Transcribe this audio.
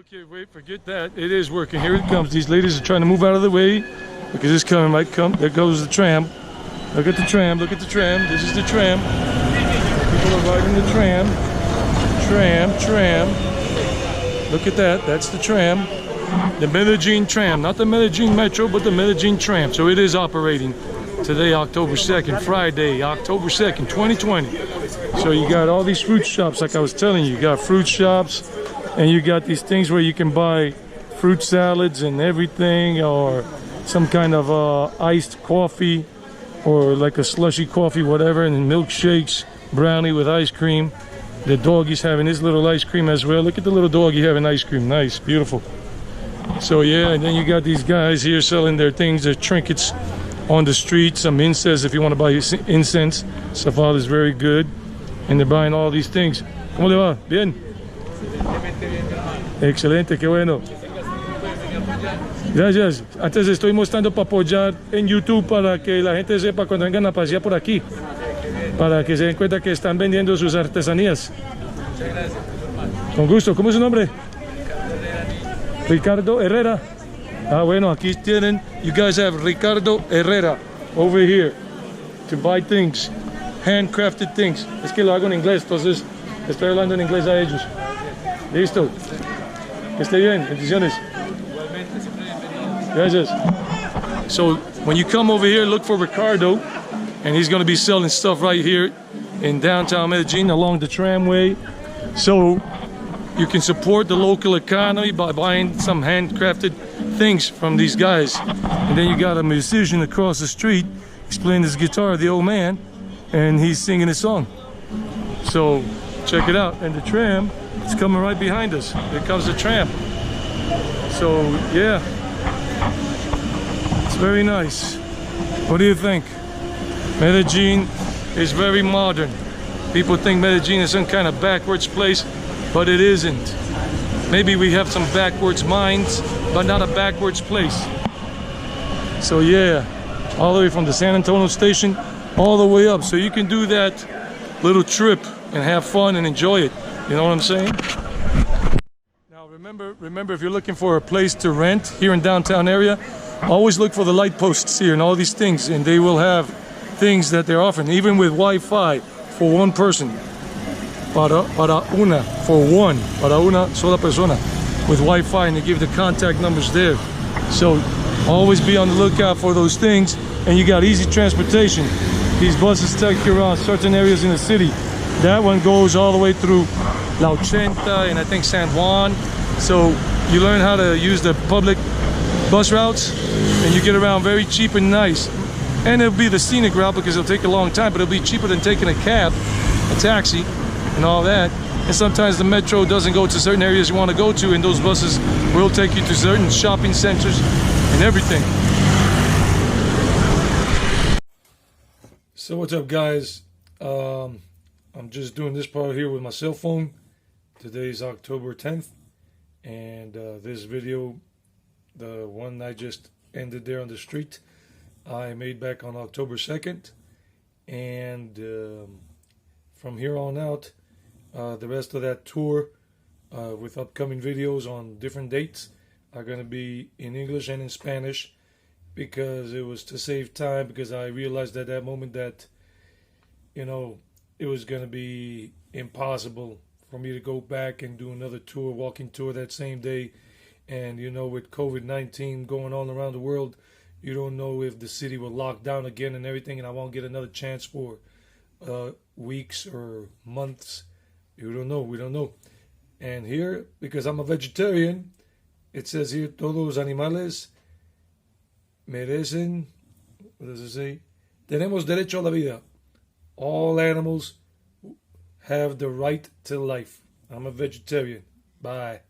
Okay, wait, forget that. It is working. Here it comes. These ladies are trying to move out of the way because it's coming. Might come. There goes the tram. Look at the tram. Look at the tram. This is the tram. People are riding the tram. Tram. Look at that. That's the tram. The Medellín tram. Not the Medellín Metro, but the Medellín tram. So it is operating today, October 2nd, Friday, October 2nd, 2020. So you got all these fruit shops, like I was telling you. You got fruit shops, and you got these things where you can buy fruit salads and everything, or some kind of iced coffee, or like a slushy coffee, whatever, and milkshakes, brownie with ice cream. The doggy's having his little ice cream as well. Look at the little doggy having ice cream. Nice, beautiful. So yeah, and then you got these guys here selling their things, their trinkets on the street. Some incense if you want to buy incense. Safal is very good. And they're buying all these things. ¿Cómo le va? Bien. Excelente, qué bueno. Gracias. Antes estoy mostrando para apoyar en YouTube para que la gente sepa cuando vengan a pasear por aquí. Para que se den cuenta que están vendiendo sus artesanías. Muchas gracias. Con gusto. ¿Cómo es su nombre? Ricardo Herrera. Ah, bueno, aquí tienen. You guys have Ricardo Herrera over here to buy things, handcrafted things. Es que lo hago en inglés, entonces estoy hablando en inglés a ellos. Listo. Que esté bien. Bendiciones. Igualmente, siempre bienvenido. Gracias. So when you come over here, look for Ricardo, and he's going to be selling stuff right here in downtown Medellin along the tramway. So you can support the local economy by buying some handcrafted things from these guys. And then you got a musician across the street. He's playing his guitar, the old man, and he's singing a song. So check it out. And the tram is coming right behind us. Here comes the tram. So yeah, it's very nice. What do you think? Medellin is very modern. People think Medellin is some kind of backwards place, but it isn't. Maybe we have some backwards minds, but not a backwards place. So yeah, all the way from the San Antonio station all the way up. So you can do that little trip and have fun and enjoy it. You know what I'm saying? Now remember if you're looking for a place to rent here in downtown area, always look for the light posts here and all these things, and they will have things that they're offering, even with Wi-Fi for one person. Para una sola persona with Wi-Fi, and they give the contact numbers there. So always be on the lookout for those things, and you got easy transportation. These buses take you around certain areas in the city. That one goes all the way through La Ochenta and I think San Juan. So you learn how to use the public bus routes, and you get around very cheap and nice. And it'll be the scenic route because it'll take a long time, but it'll be cheaper than taking a cab, a taxi, and all that. And sometimes the metro doesn't go to certain areas you want to go to, and those buses will take you to certain shopping centers and everything. So what's up, guys? I'm just doing this part here with my cell phone. Today's October 10th, and this video, the one I just ended there on the street, I made back on October 2nd, and from here on out, the rest of that tour with upcoming videos on different dates are going to be in English and in Spanish, because it was to save time, because I realized at that moment that, you know, it was going to be impossible for me to go back and do another tour, walking tour that same day. And, you know, with COVID-19 going on around the world, you don't know if the city will lock down again and everything, and I won't get another chance for weeks or months. You don't know. We don't know. And here, because I'm a vegetarian, it says here, todos los animales merecen, what does it say? Tenemos derecho a la vida. All animals have the right to life. I'm a vegetarian. Bye.